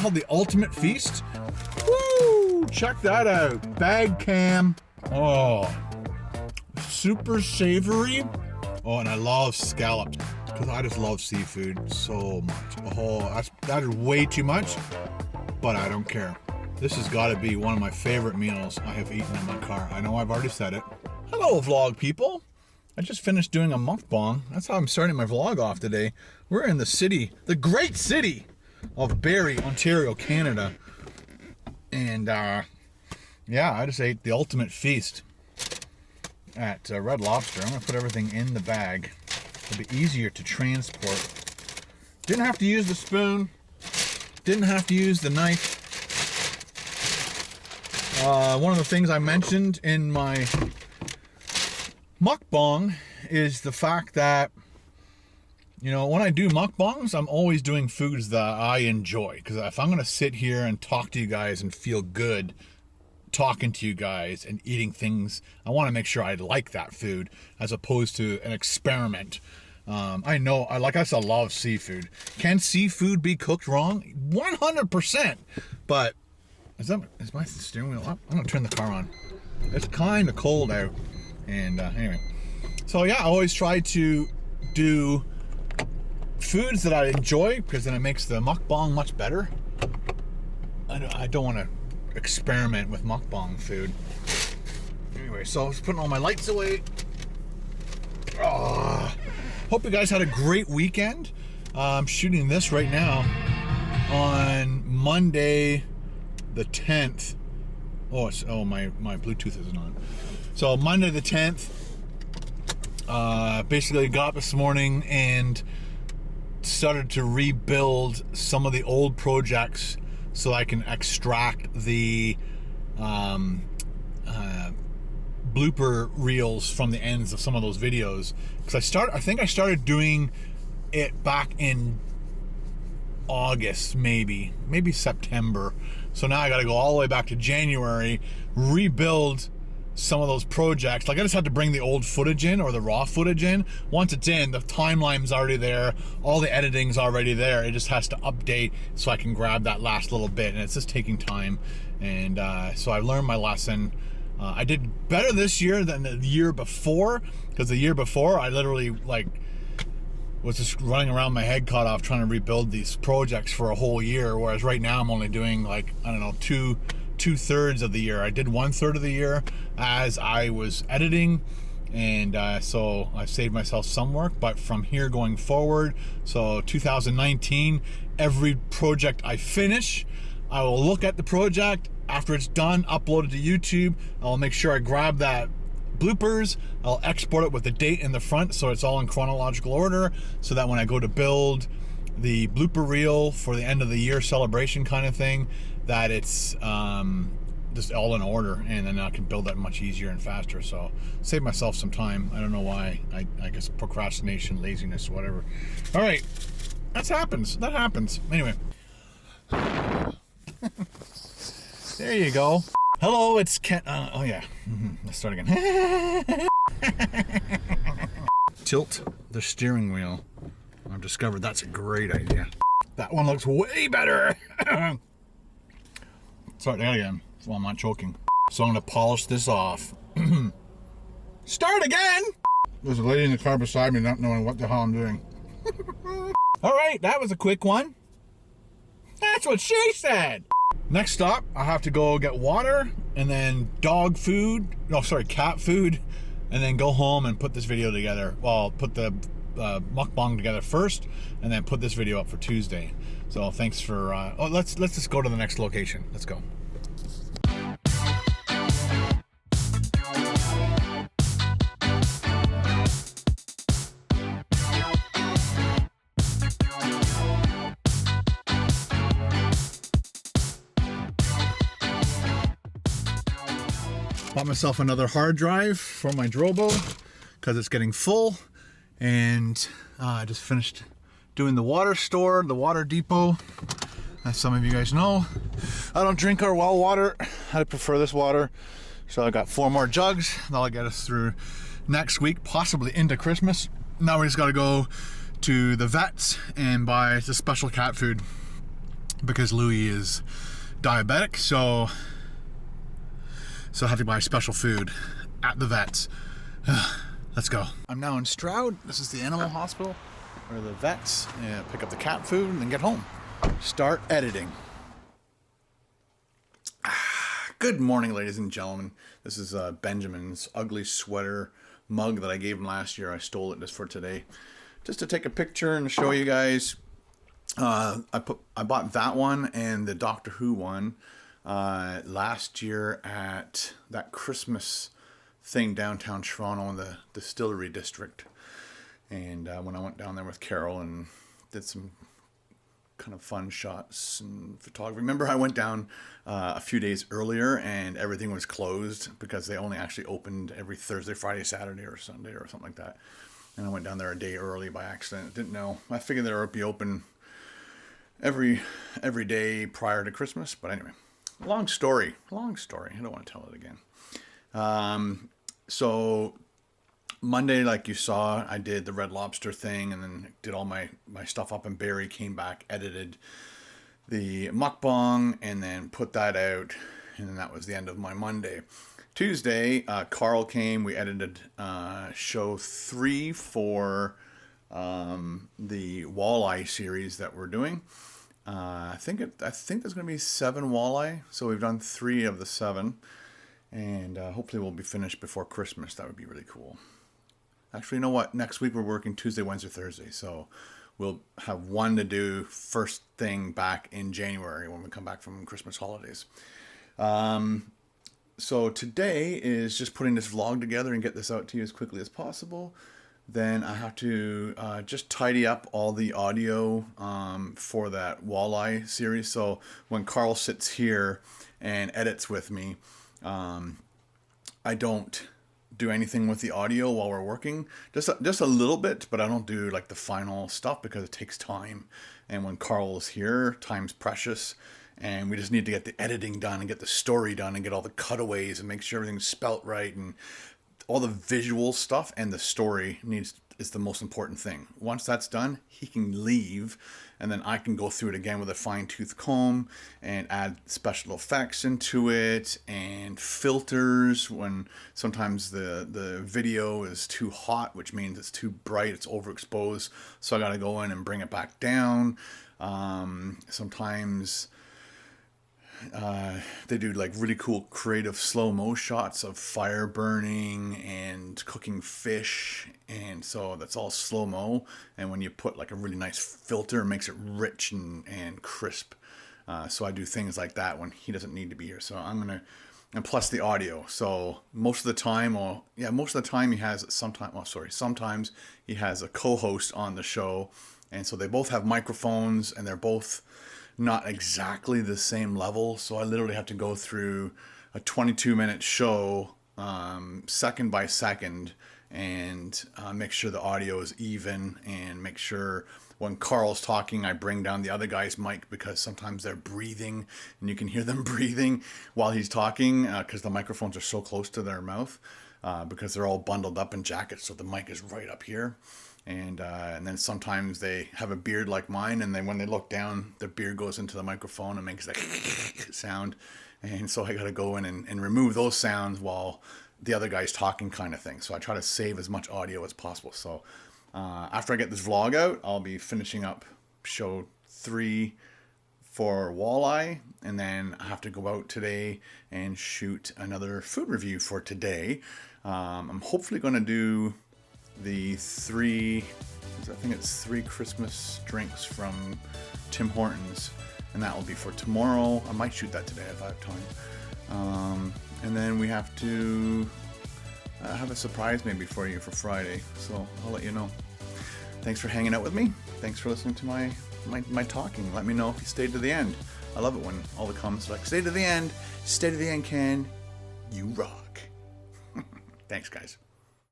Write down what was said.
called the Ultimate Feast. Woo! Check that out. Bag cam. Oh, super savory. Oh, and I love scallops because I just love seafood so much. Oh, that is way too much, but I don't care. This has got to be one of my favorite meals I have eaten in my car. I know I've already said it. Hello, vlog people. I just finished doing a mukbang. That's how I'm starting my vlog off today. We're in the city, the great city of Barrie, Ontario, Canada. And yeah, I just ate the Ultimate Feast at Red Lobster. I'm gonna put everything in the bag. It'll be easier to transport. Didn't have to use the spoon. Didn't have to use the knife. One of the things I mentioned in my mukbang is the fact that, you know, when I do mukbangs, I'm always doing foods that I enjoy. Because if I'm going to sit here and talk to you guys and feel good talking to you guys and eating things, I want to make sure I like that food as opposed to an experiment. I know, like I said, I love seafood. Can seafood be cooked wrong? 100%. But is my steering wheel up? I'm going to turn the car on. It's kind of cold out. And anyway, so yeah, I always try to do foods that I enjoy because then it makes the mukbang much better. I don't want to experiment with mukbang food. Anyway, so I was putting all my lights away. Hope you guys had a great weekend. I'm shooting this right now on Monday the 10th. My Bluetooth isn't on. So Monday the 10th, basically got up this morning and started to rebuild some of the old projects so I can extract the blooper reels from the ends of some of those videos. Because I think I started doing it back in August, maybe September. So now I got to go all the way back to January, rebuild some of those projects. Like I just had to bring the old footage in, or the raw footage in. Once it's in, the timeline's already there, all the editing's already there. It just has to update so I can grab that last little bit, and it's just taking time. And so I learned my lesson. I did better this year than the year before, because the year before I literally was just running around my head cut off trying to rebuild these projects for a whole year, whereas right now I'm only doing two-thirds of the year. I did 1/3 of the year as I was editing, and so I saved myself some work. But from here going forward, so 2019, every project I finish, I will look at the project after it's done, upload it to YouTube. I'll make sure I grab that bloopers. I'll export it with the date in the front so it's all in chronological order, so that when I go to build the blooper reel for the end of the year celebration kind of thing, that it's just all in order, and then I can build that much easier and faster. So save myself some time. I don't know why. I guess procrastination, laziness, whatever. All right, that happens. Anyway, there you go. Hello, it's Ken. Oh yeah, let's start again. Tilt the steering wheel. I've discovered that's a great idea. That one looks way better. Start that again while I'm not choking. So I'm gonna polish this off. Start again! There's a lady in the car beside me not knowing what the hell I'm doing. All right, that was a quick one. That's what she said. Next stop, I have to go get water and then cat food, and then go home and put this video together. Well, put the mukbang together first, and then put this video up for Tuesday. So thanks for. Let's just go to the next location. Let's go. Bought myself another hard drive for my Drobo because it's getting full, and I just finished doing the water depot. As some of you guys know, I don't drink our well water. I prefer this water. So I got 4 more jugs. That'll get us through next week, possibly into Christmas. Now we just got to go to the vets and buy the special cat food. because Louis is diabetic, so I have to buy special food at the vet's. Let's go. I'm now in Stroud. This is the animal hospital where the vets pick up the cat food and then get home. Start editing. Good morning, ladies and gentlemen. This is Benjamin's ugly sweater mug that I gave him last year. I stole it just for today, just to take a picture and show you guys. I bought that one and the Doctor Who one last year at that Christmas thing downtown Toronto in the Distillery District. And when I went down there with Carol and did some kind of fun shots and photography. Remember, I went down a few days earlier and everything was closed because they only actually opened every Thursday, Friday, Saturday, or Sunday or something like that. And I went down there a day early by accident. Didn't know. I figured they would be open every day prior to Christmas. But anyway, long story. I don't want to tell it again. So Monday, like you saw, I did the Red Lobster thing and then did all my stuff up in Barrie, came back, edited the Mukbang, and then put that out. And then that was the end of my Monday. Tuesday, Carl came. We edited show 3 for the walleye series that we're doing. I think there's going to be 7 walleye. So we've done 3 of the 7. And hopefully we'll be finished before Christmas. That would be really cool. Actually, you know what? Next week we're working Tuesday, Wednesday, Thursday. So we'll have one to do first thing back in January when we come back from Christmas holidays. So today is just putting this vlog together and get this out to you as quickly as possible. Then I have to just tidy up all the audio for that walleye series. So when Carl sits here and edits with me, I don't do anything with the audio while we're working, just a little bit, but I don't do like the final stuff because it takes time. And when Carl is here, time's precious, and we just need to get the editing done and get the story done and get all the cutaways and make sure everything's spelt right and all the visual stuff, and the story is the most important thing. Once that's done, he can leave, and then I can go through it again with a fine-tooth comb and add special effects into it and filters when sometimes the video is too hot, which means it's too bright, it's overexposed, so I got to go in and bring it back down. Sometimes they do like really cool creative slow-mo shots of fire burning and cooking fish, and so that's all slow-mo, and when you put like a really nice filter, it makes it rich and crisp. So I do things like that when he doesn't need to be here. So and plus the audio. So most of the time he has sometimes he has a co-host on the show, and so they both have microphones and they're both not exactly the same level, so I literally have to go through a 22-minute show second by second and make sure the audio is even, and make sure when Carl's talking I bring down the other guy's mic because sometimes they're breathing and you can hear them breathing while he's talking because the microphones are so close to their mouth because they're all bundled up in jackets, so the mic is right up here. And then sometimes they have a beard like mine, and then when they look down, the beard goes into the microphone and makes that sound. And so I got to go in and remove those sounds while the other guy's talking, kind of thing. So I try to save as much audio as possible. So after I get this vlog out, I'll be finishing up show 3 for walleye, and then I have to go out today and shoot another food review for today. I'm hopefully going to do the 3 Christmas drinks from Tim Hortons, and that will be for tomorrow. I might shoot that today if I have time. And then we have to have a surprise maybe for you for Friday, so I'll let you know. Thanks for hanging out with me. Thanks for listening to my talking. Let me know if you stayed to the end. I love it when all the comments are like, stay to the end, Ken, you rock. Thanks, guys.